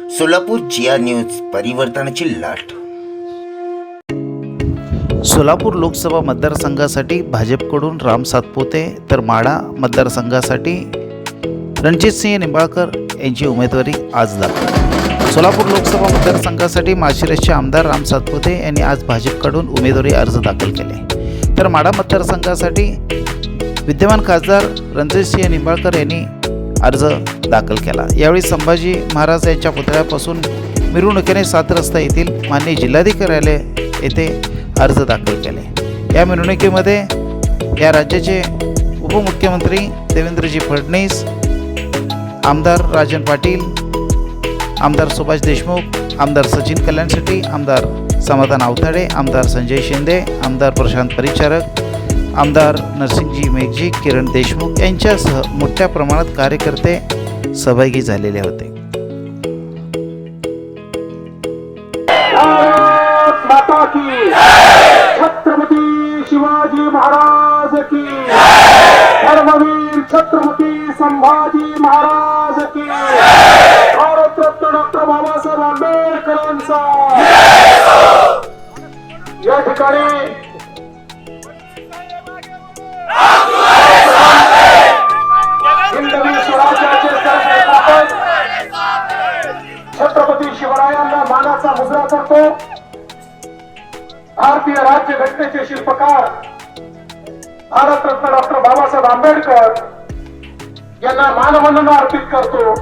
सोलापूर जिया news परिवर्तनाची लाट। सोलापूर लोकसभा मतदारसंघासाठी भाजपकडून राम सातपुते तर माढा मतदारसंघासाठी रणजितसिंह निंबाळकर यांची उमेदवारी आज दाखल। सोलापूर लोकसभा मतदारसंघासाठी माळशिरसचे आमदार राम सातपुते यांनी आज भाजपकडून उमेदवारी अर्ज दाखल केले, तर माढा मतदारसंघासाठी विद्यमान खासदार रणजितसिंह निंबाळकर यांनी अर्ज दाखल केला। यावेळी संभाजी महाराज यांच्या पुतळ्यापासून मिरवणुकीने 7 रस्ता येथील माननीय जिल्हाधिकारी येथे अर्ज दाखल केले। या मिरवणुकीमध्ये या राज्याचे उपमुख्यमंत्री देवेंद्रजी फडणवीस, आमदार राजन पाटील, आमदार सुभाष देशमुख, आमदार सचिन कल्याण शेट्टी, आमदार समाधान आवताडे, आमदार संजय शिंदे, आमदार प्रशांत परिचारक, आमदार नरसिंगजी मेघजी, किरण देशमुख यांच्यासह मोठ्या प्रमाणात कार्यकर्ते सहभागी झालेले होते। माता की छत्रपती शिवाजी महाराज की धर्मवीर छत्रपती संभाजी महाराज की भारतरत्न डॉक्टर बाबासाहेब आंबेडकरांचा या ठिकाणी हिंदवी स्वराज्याचे सरसंस्थापक छत्रपती शिवरायांना मानाचा मुजरा करतो। भारतीय राज्यघटनेचे शिल्पकार भारतरत्न डॉक्टर बाबासाहेब आंबेडकर यांना मानवंदना अर्पित करतो।